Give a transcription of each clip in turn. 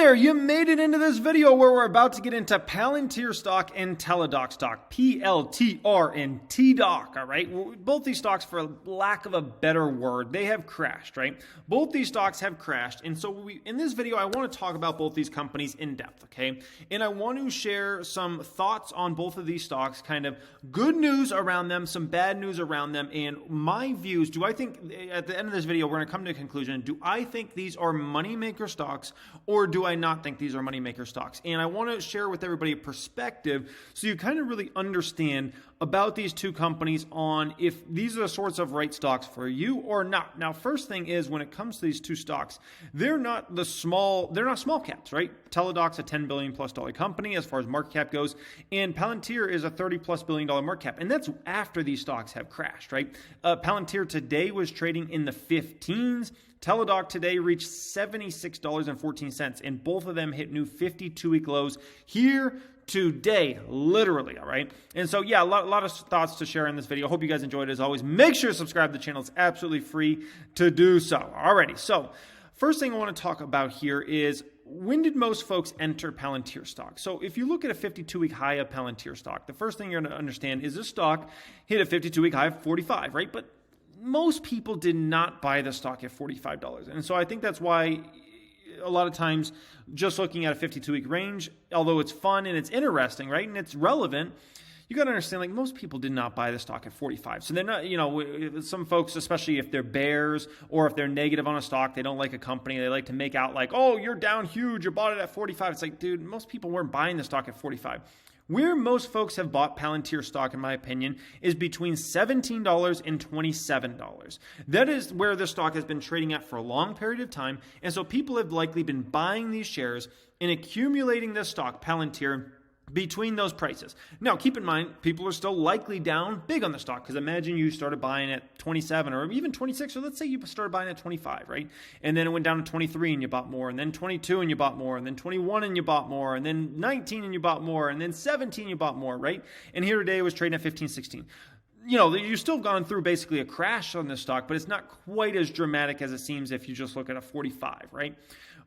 there, you made it into this video where we're about to get into Palantir stock and Teledoc stock, PLTR and TDoc, all right? Both these stocks, for lack of a better word, they have crashed, right? Both these stocks have crashed, and so in this video, I want to talk about both these companies in depth, okay? And I want to share some thoughts on both of these stocks, kind of good news around them, some bad news around them, and my views. Do I think, at the end of this video, we're going to come to a conclusion, do I think these are moneymaker stocks, or do I not think these are moneymaker stocks? And I want to share with everybody a perspective so you kind of really understand about these two companies on if these are the sorts of right stocks for you or not. Now, first thing is, when it comes to these two stocks, they're not small caps, right? Teladoc's a $10 billion plus company as far as market cap goes, and Palantir is a $30 plus billion market cap, and that's after these stocks have crashed, right? Palantir today was trading in the 15s. Teledoc today reached $76.14, and both of them hit new 52-week lows here today, literally, all right? And so, yeah, a lot of thoughts to share in this video. Hope you guys enjoyed it. As always, make sure to subscribe to the channel. It's absolutely free to do so. Alrighty, so first thing I want to talk about here is, when did most folks enter Palantir stock? So if you look at a 52-week high of Palantir stock, the first thing you're going to understand is this stock hit a 52-week high of 45, right? But most people did not buy the stock at $45. And so I think that's why a lot of times just looking at a 52-week range, although it's fun and it's interesting, right, and it's relevant, you got to understand, like, most people did not buy the stock at 45. So they're not, some folks, especially if they're bears or if they're negative on a stock, they don't like a company, they like to make out like, oh, you're down huge, you bought it at 45. It's like, dude, most people weren't buying the stock at 45. Where most folks have bought Palantir stock, in my opinion, is between $17 and $27. That is where the stock has been trading at for a long period of time. And so people have likely been buying these shares and accumulating this stock, Palantir, between those prices. Now, keep in mind, people are still likely down big on the stock, because imagine you started buying at 27 or even 26, or let's say you started buying at 25, right? And then it went down to 23 and you bought more, and then 22 and you bought more, and then 21 and you bought more, and then 19 and you bought more, and then 17 you bought more, right? And here today it was trading at 15, 16. You've still gone through basically a crash on this stock, but it's not quite as dramatic as it seems if you just look at a 45, right?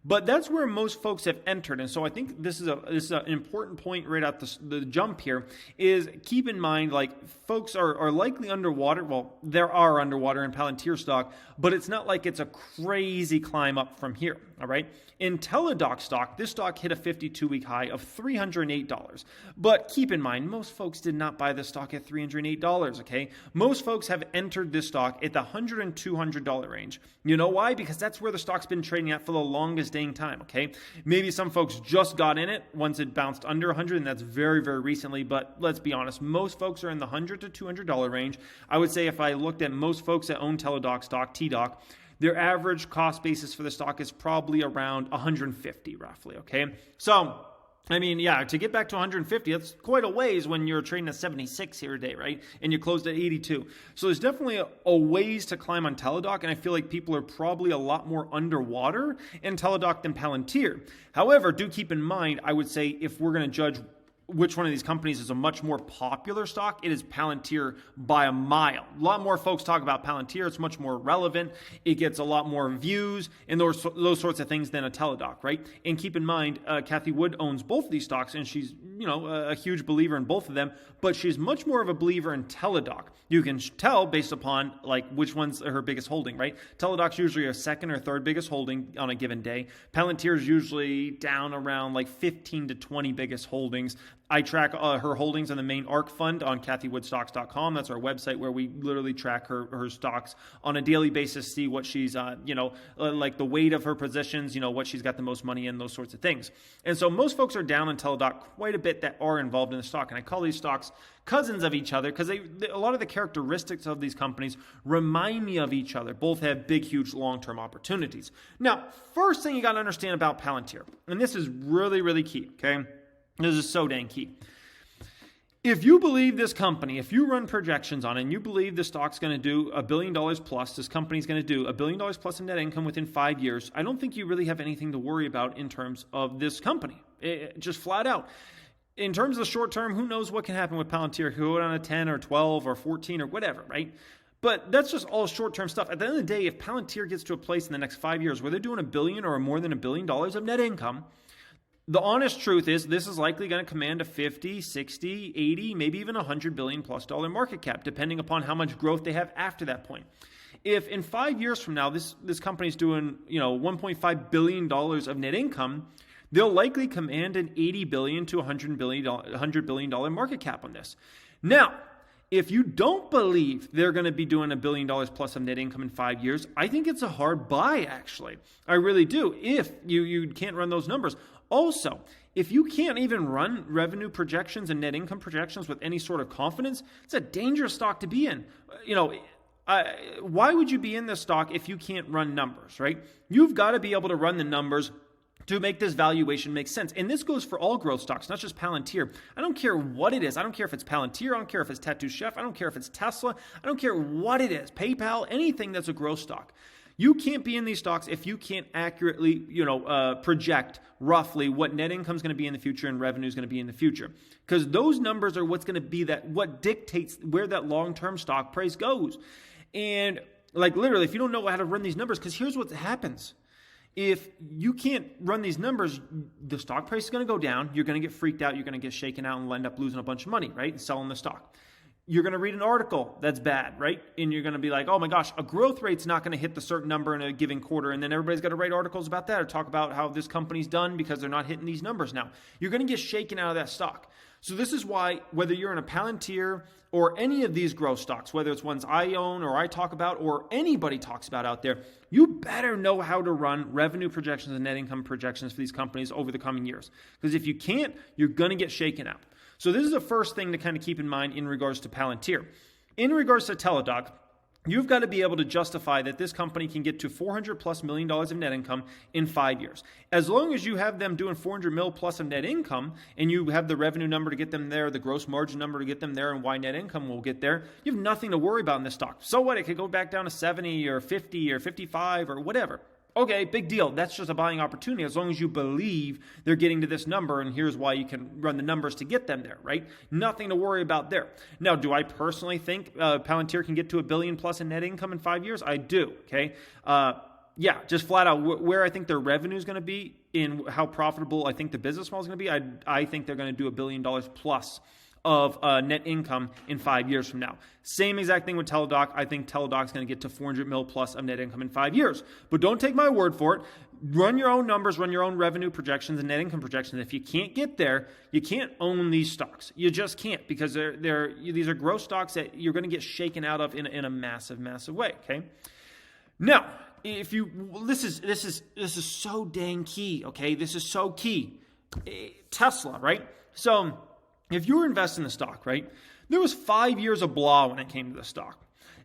But that's where most folks have entered. And so I think this is an important point right at the jump here, is keep in mind, like, folks are likely underwater. Well, there are underwater in Palantir stock, but it's not like it's a crazy climb up from here, all right? In Teledoc stock, this stock hit a 52-week high of $308. But keep in mind, most folks did not buy this stock at $308, okay? Most folks have entered this stock at the $100 and $200 range. You know why? Because that's where the stock's been trading at for the longest dang time, okay? Maybe some folks just got in it once it bounced under 100, and that's very, very recently, but let's be honest, most folks are in the $100 to $200 range. I would say if I looked at most folks that own Teledoc stock, TDoc, their average cost basis for the stock is probably around 150, roughly, okay? So, I mean, yeah, to get back to 150, that's quite a ways when you're trading at 76 here today, right? And you closed at 82. So there's definitely a ways to climb on Teledoc, and I feel like people are probably a lot more underwater in Teledoc than Palantir. However, do keep in mind, I would say, if we're going to judge which one of these companies is a much more popular stock, it is Palantir by a mile. A lot more folks talk about Palantir. It's much more relevant. It gets a lot more views and those sorts of things than a Teledoc, right? And keep in mind, Cathie Wood owns both of these stocks, and she's a huge believer in both of them, but she's much more of a believer in Teledoc. You can tell based upon like which one's her biggest holding, right? Teledoc's usually her second or third biggest holding on a given day. Palantir is usually down around like 15 to 20 biggest holdings. I track her holdings in the main ARK fund on CathieWoodStocks.com. That's our website where we literally track her stocks on a daily basis, see what she's, like the weight of her positions, what she's got the most money in, those sorts of things. And so most folks are down on Teledoc quite a bit that are involved in the stock. And I call these stocks cousins of each other because a lot of the characteristics of these companies remind me of each other. Both have big, huge long-term opportunities. Now, first thing you got to understand about Palantir, and this is really, really key, okay? This is so dang key. If you believe this company, if you run projections on it and you believe the stock's going to do $1 billion plus, this company's going to do $1 billion plus in net income within 5 years, I don't think you really have anything to worry about in terms of this company. Just flat out. In terms of the short term, who knows what can happen with Palantir? Who go down to 10 or 12 or 14 or whatever, right? But that's just all short-term stuff. At the end of the day, if Palantir gets to a place in the next 5 years where they're doing $1 billion or more than $1 billion of net income, the honest truth is this is likely going to command a 50, 60, 80, maybe even $100 billion plus market cap, depending upon how much growth they have after that point. If in 5 years from now, this company's doing, $1.5 billion of net income, they'll likely command an $80 billion to $100 billion market cap on this. Now, if you don't believe they're going to be doing $1 billion plus of net income in 5 years, I think it's a hard buy, actually. I really do, if you can't run those numbers. Also, if you can't even run revenue projections and net income projections with any sort of confidence, it's a dangerous stock to be in. Why would you be in this stock if you can't run numbers, right? You've got to be able to run the numbers to make this valuation make sense. And this goes for all growth stocks, not just Palantir. I don't care what it is. I don't care if it's Palantir. I don't care if it's Tattoo Chef. I don't care if it's Tesla. I don't care what it is. PayPal, anything that's a growth stock. You can't be in these stocks if you can't accurately, project roughly what net income is going to be in the future and revenue is going to be in the future. Because those numbers are what's going to be what dictates where that long-term stock price goes. And literally, if you don't know how to run these numbers, because here's what happens. If you can't run these numbers, the stock price is going to go down. You're going to get freaked out. You're going to get shaken out and end up losing a bunch of money, right? And selling the stock. You're going to read an article that's bad, right? And you're going to be like, oh my gosh, a growth rate's not going to hit the certain number in a given quarter. And then everybody's got to write articles about that or talk about how this company's done because they're not hitting these numbers now. You're going to get shaken out of that stock. So this is why, whether you're in a Palantir or any of these growth stocks, whether it's ones I own or I talk about or anybody talks about out there, you better know how to run revenue projections and net income projections for these companies over the coming years. Because if you can't, you're going to get shaken out. So this is the first thing to kind of keep in mind in regards to Palantir. In regards to Teledoc, you've got to be able to justify that this company can get to $400+ million of net income in 5 years. As long as you have them doing $400 million plus of net income and you have the revenue number to get them there, the gross margin number to get them there, and why net income will get there, you have nothing to worry about in this stock. So what? It could go back down to 70 or 50 or 55 or whatever. Okay, big deal. That's just a buying opportunity as long as you believe they're getting to this number, and here's why you can run the numbers to get them there, right? Nothing to worry about there. Now, do I personally think Palantir can get to $1 billion plus in net income in 5 years? I do, okay? Just flat out where I think their revenue is going to be and how profitable I think the business model is going to be, I think they're going to do $1 billion plus of net income in 5 years from now. Same exact thing with Teladoc. I think Teladoc's going to get to $400 million plus of net income in 5 years. But don't take my word for it. Run your own numbers, run your own revenue projections and net income projections. If you can't get there, you can't own these stocks. You just can't, because these are growth stocks that you're going to get shaken out of in a massive, massive way. Okay. Now, this is so dang key. Okay, this is so key. Tesla, right? So if you were investing in the stock, right, there was 5 years of blah when it came to the stock.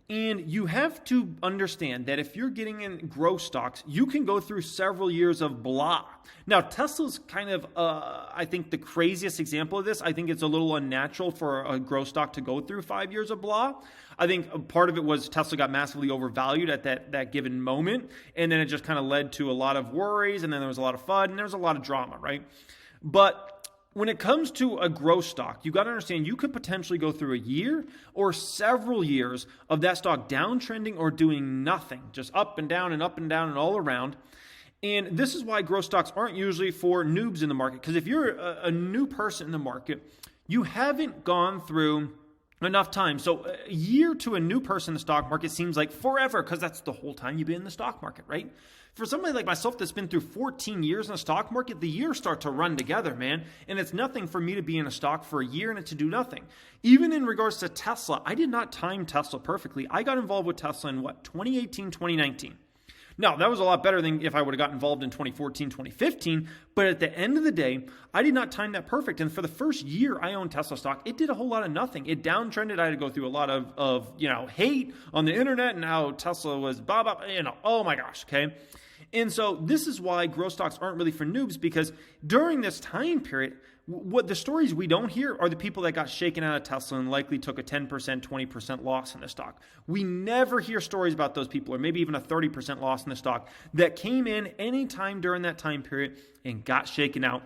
And you have to understand that if you're getting in growth stocks, you can go through several years of blah. Now, Tesla's kind of, I think, the craziest example of this. I think it's a little unnatural for a growth stock to go through 5 years of blah. I think part of it was Tesla got massively overvalued at that given moment. And then it just kind of led to a lot of worries. And then there was a lot of FUD and there was a lot of drama, right? But when it comes to a growth stock, you got to understand you could potentially go through a year or several years of that stock downtrending or doing nothing, just up and down and up and down and all around. And this is why growth stocks aren't usually for noobs in the market. Because if you're a new person in the market, you haven't gone through enough time. So a year to a new person in the stock market seems like forever, because that's the whole time you've been in the stock market, right? For somebody like myself that's been through 14 years in the stock market, the years start to run together, man. And it's nothing for me to be in a stock for a year and it to do nothing. Even in regards to Tesla, I did not time Tesla perfectly. I got involved with Tesla in 2018, 2019. Now, that was a lot better than if I would have got involved in 2014, 2015. But at the end of the day, I did not time that perfect. And for the first year I owned Tesla stock, it did a whole lot of nothing. It downtrended. I had to go through a lot of hate on the internet and how Tesla was oh my gosh, okay? And so this is why growth stocks aren't really for noobs, because during this time period, what the stories we don't hear are the people that got shaken out of Tesla and likely took a 10%, 20% loss in the stock. We never hear stories about those people, or maybe even a 30% loss in the stock, that came in any time during that time period and got shaken out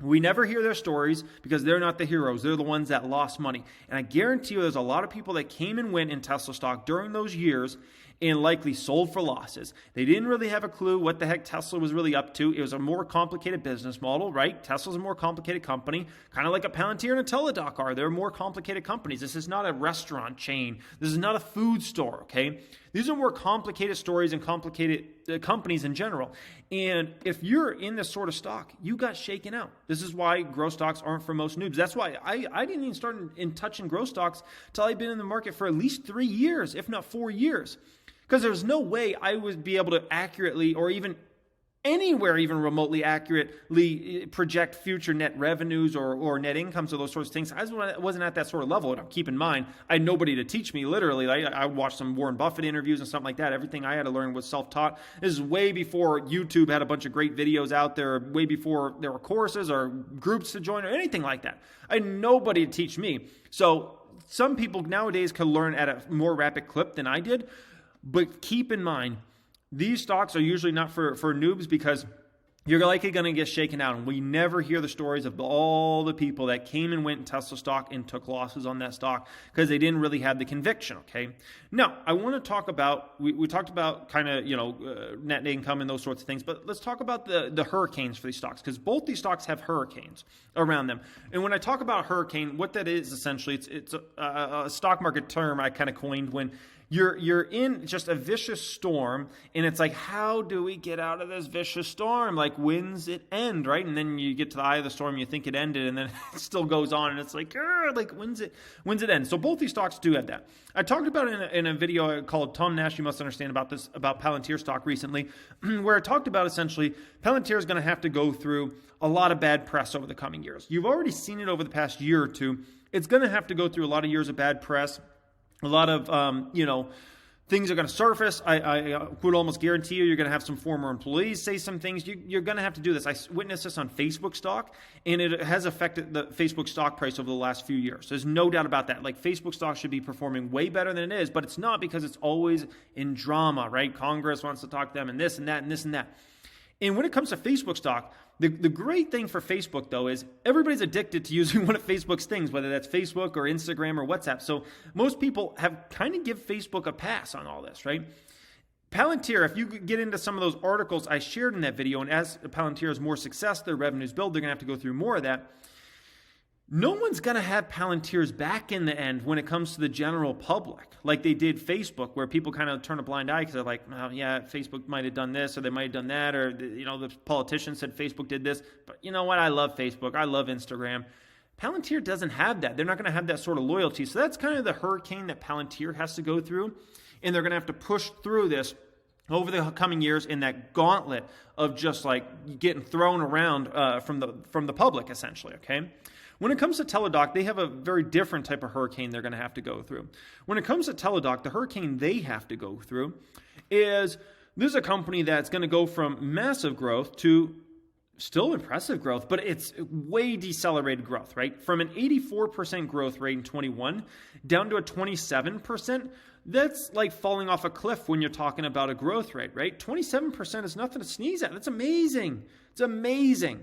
We never hear their stories because they're not the heroes. They're the ones that lost money. And I guarantee you there's a lot of people that came and went in Tesla stock during those years and likely sold for losses. They didn't really have a clue what the heck Tesla was really up to. It was a more complicated business model, right? Tesla's a more complicated company, kind of like a Palantir and a Teledoc are. They're more complicated companies. This is not a restaurant chain. This is not a food store, okay? These are more complicated stories and complicated companies in general. And if you're in this sort of stock, you got shaken out. This is why growth stocks aren't for most noobs. That's why I didn't even start in touching growth stocks until I'd been in the market for at least 3 years, if not 4 years. Because there's no way I would be able to accurately or even anywhere even remotely accurately project future net revenues or net incomes or those sorts of things. I wasn't at that sort of level. And keep in mind, I had nobody to teach me, literally. I watched some Warren Buffett interviews and something like that. Everything I had to learn was self-taught. This is way before YouTube had a bunch of great videos out there, way before there were courses or groups to join or anything like that. I had nobody to teach me. So some people nowadays can learn at a more rapid clip than I did. But keep in mind, these stocks are usually not for noobs because you're likely going to get shaken out. And we never hear the stories of all the people that came and went in Tesla stock and took losses on that stock because they didn't really have the conviction, okay? Now, I want to talk about, we talked about kind of, net income and those sorts of things, but let's talk about the hurricanes for these stocks because both these stocks have hurricanes around them. And when I talk about a hurricane, what that is essentially, it's a stock market term I kind of coined when you're in just a vicious storm, and it's like, how do we get out of this vicious storm? Like, when's it end, right? And then you get to the eye of the storm, you think it ended, and then it still goes on, and it's like, when's it end? So both these stocks do have that. I talked about it in a video called Tom Nash, You Must Understand About This, about Palantir stock recently, where I talked about essentially Palantir is going to have to go through a lot of bad press over the coming years. You've already seen it over the past year or two. It's going to have to go through a lot of years of bad press. A lot of, things are going to surface. I would almost guarantee you're going to have some former employees say some things. You're going to have to do this. I witnessed this on Facebook stock, and it has affected the Facebook stock price over the last few years. There's no doubt about that. Like, Facebook stock should be performing way better than it is, but it's not because it's always in drama, right? Congress wants to talk to them and this and that and this and that. And when it comes to Facebook stock, the great thing for Facebook, though, is everybody's addicted to using one of Facebook's things, whether that's Facebook or Instagram or WhatsApp. So most people have kind of give Facebook a pass on all this, right? Palantir, if you get into some of those articles I shared in that video, and as Palantir has more success, their revenues build, they're going to have to go through more of that. No one's going to have Palantir's back in the end when it comes to the general public, like they did Facebook, where people kind of turn a blind eye because they're like, well, yeah, Facebook might have done this or they might have done that, or, the politician said Facebook did this, but you know what? I love Facebook. I love Instagram. Palantir doesn't have that. They're not going to have that sort of loyalty. So that's kind of the hurricane that Palantir has to go through, and they're going to have to push through this over the coming years in that gauntlet of just like getting thrown around from the public, essentially, okay? When it comes to Teledoc, they have a very different type of hurricane they're going to have to go through. When it comes to Teledoc, the hurricane they have to go through is this is a company that's going to go from massive growth to still impressive growth, but it's way decelerated growth, right? From an 84% growth rate in 21 down to a 27%. That's like falling off a cliff when you're talking about a growth rate, right? 27% is nothing to sneeze at. That's amazing. It's amazing.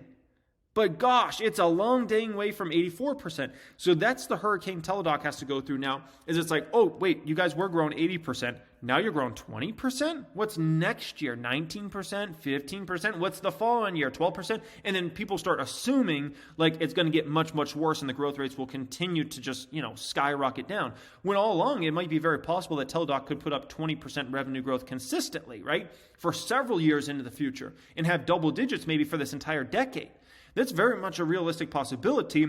But gosh, it's a long dang way from 84%. So that's the hurricane Teledoc has to go through now, is it's like, oh, wait, you guys were growing 80%. Now you're growing 20%? What's next year? 19%? 15%? What's the following year? 12%? And then people start assuming like it's going to get much, much worse and the growth rates will continue to just, skyrocket down. When all along, it might be very possible that Teledoc could put up 20% revenue growth consistently, right? For several years into the future and have double digits maybe for this entire decade. That's very much a realistic possibility,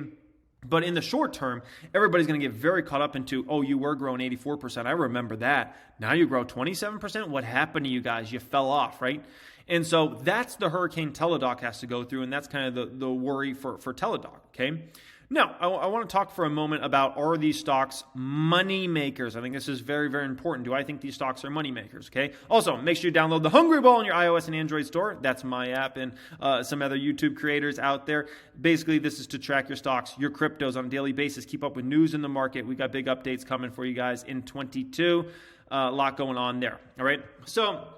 but in the short term, everybody's going to get very caught up into, oh, you were growing 84%. I remember that. Now you grow 27%. What happened to you guys? You fell off, right? And so that's the hurricane Teledoc has to go through, and that's kind of the worry for Teledoc, okay? Now, I want to talk for a moment about, are these stocks money makers? I think this is very, very important. Do I think these stocks are money makers? Okay. Also, make sure you download the Hungry Ball in your iOS and Android store. That's my app and some other YouTube creators out there. Basically, this is to track your stocks, your cryptos on a daily basis. Keep up with news in the market. We got big updates coming for you guys in 22. A lot going on there. All right. So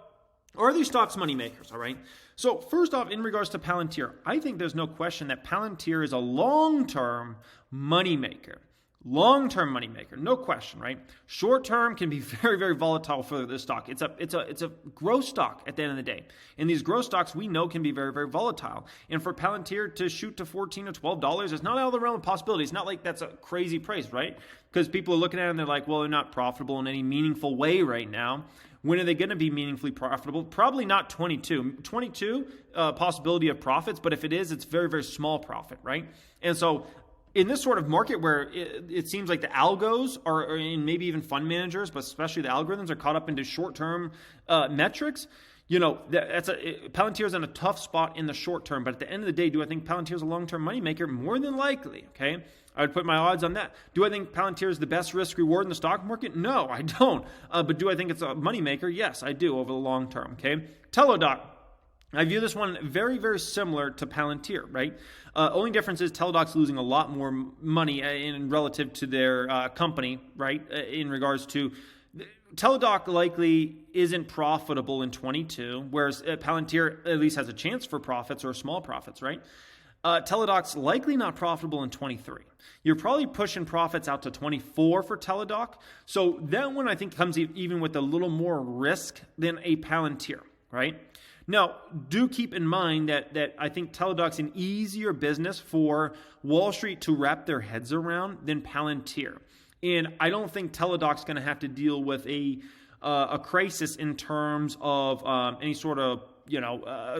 Are these stocks money makers, all right? So first off, in regards to Palantir, I think there's no question that Palantir is a long-term money maker. Long-term money maker, no question, right? Short-term can be very, very volatile for this stock. It's a growth stock at the end of the day. And these growth stocks we know can be very, very volatile. And for Palantir to shoot to $14 or $12, it's not out of the realm of possibility. It's not like that's a crazy price, right? Because people are looking at it and they're like, well, they're not profitable in any meaningful way right now. When are they going to be meaningfully profitable? Probably not 22. 22, possibility of profits, but if it is, it's very, very small profit, right? And so in this sort of market where it seems like the algos are, and maybe even fund managers, but especially the algorithms are caught up into short-term metrics, Palantir is in a tough spot in the short term. But at the end of the day, do I think Palantir is a long-term moneymaker? More than likely, okay? I would put my odds on that. Do I think Palantir is the best risk reward in the stock market? No, I don't. But do I think it's a moneymaker? Yes, I do over the long term, okay? Teledoc. I view this one very, very similar to Palantir, right? Only difference is Teladoc's losing a lot more money in relative to their company, right? In regards to Teledoc likely isn't profitable in 22, whereas Palantir at least has a chance for profits or small profits, right? Teladoc's likely not profitable in 23. You're probably pushing profits out to 24 for Teledoc. So that one I think comes even with a little more risk than a Palantir, right? Now, do keep in mind that I think Teladoc's an easier business for Wall Street to wrap their heads around than Palantir. And I don't think Teladoc's going to have to deal with a crisis in terms of any sort of,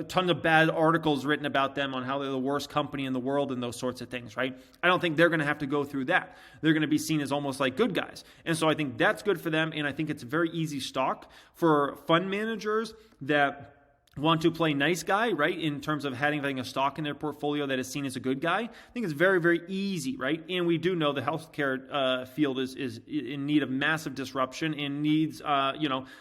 tons of bad articles written about them on how they're the worst company in the world and those sorts of things, right? I don't think they're going to have to go through that. They're going to be seen as almost like good guys. And so I think that's good for them. And I think it's a very easy stock for fund managers that want to play nice guy, right, in terms of having a stock in their portfolio that is seen as a good guy. I think it's very, very easy, right? And we do know the healthcare field is in need of massive disruption and needs,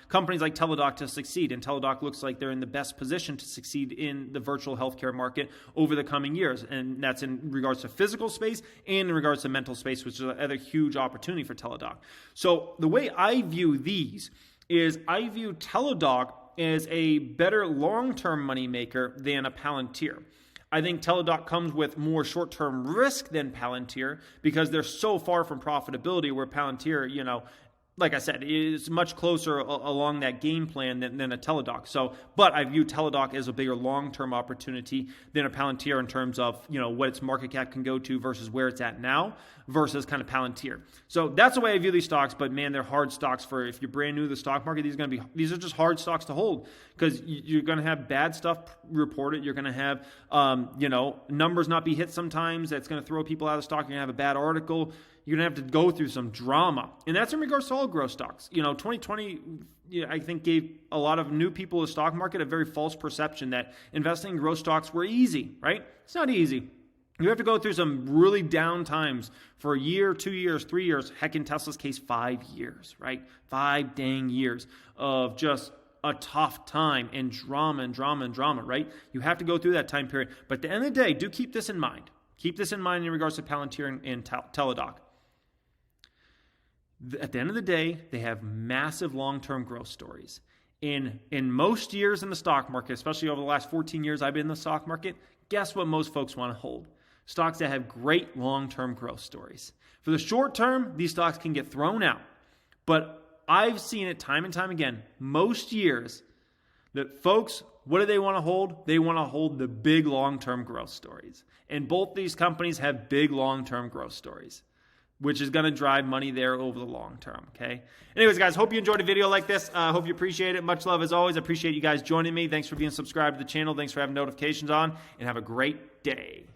companies like Teledoc to succeed. And Teledoc looks like they're in the best position to succeed in the virtual healthcare market over the coming years. And that's in regards to physical space and in regards to mental space, which is another huge opportunity for Teledoc. So the way I view these is I view Teledoc is a better long-term moneymaker than a Palantir. I think Teledoc comes with more short-term risk than Palantir because they're so far from profitability, where Palantir, like I said, is much closer along that game plan than a Teledoc. But I view Teledoc as a bigger long-term opportunity than a Palantir in terms of, what its market cap can go to versus where it's at now versus kind of Palantir. So that's the way I view these stocks. But man, they're hard stocks for if you're brand new to the stock market. These are just hard stocks to hold because you're going to have bad stuff reported. You're going to have, numbers not be hit sometimes. That's going to throw people out of the stock. You're going to have a bad article. You're going to have to go through some drama. And that's in regards to all growth stocks. 2020, I think, gave a lot of new people in the stock market a very false perception that investing in growth stocks were easy, right? It's not easy. You have to go through some really down times for a year, 2 years, 3 years. Heck, in Tesla's case, 5 years, right? 5 dang years of just a tough time and drama, right? You have to go through that time period. But at the end of the day, do keep this in mind. Keep this in mind in regards to Palantir and Teledoc. At the end of the day, they have massive long-term growth stories. In most years in the stock market, especially over the last 14 years I've been in the stock market, guess what most folks want to hold? Stocks that have great long-term growth stories. For the short term, these stocks can get thrown out. But I've seen it time and time again, most years, that folks, what do they want to hold? They want to hold the big long-term growth stories. And both these companies have big long-term growth stories, which is going to drive money there over the long term, okay? Anyways, guys, hope you enjoyed a video like this. Hope you appreciate it. Much love as always. I appreciate you guys joining me. Thanks for being subscribed to the channel. Thanks for having notifications on, and have a great day.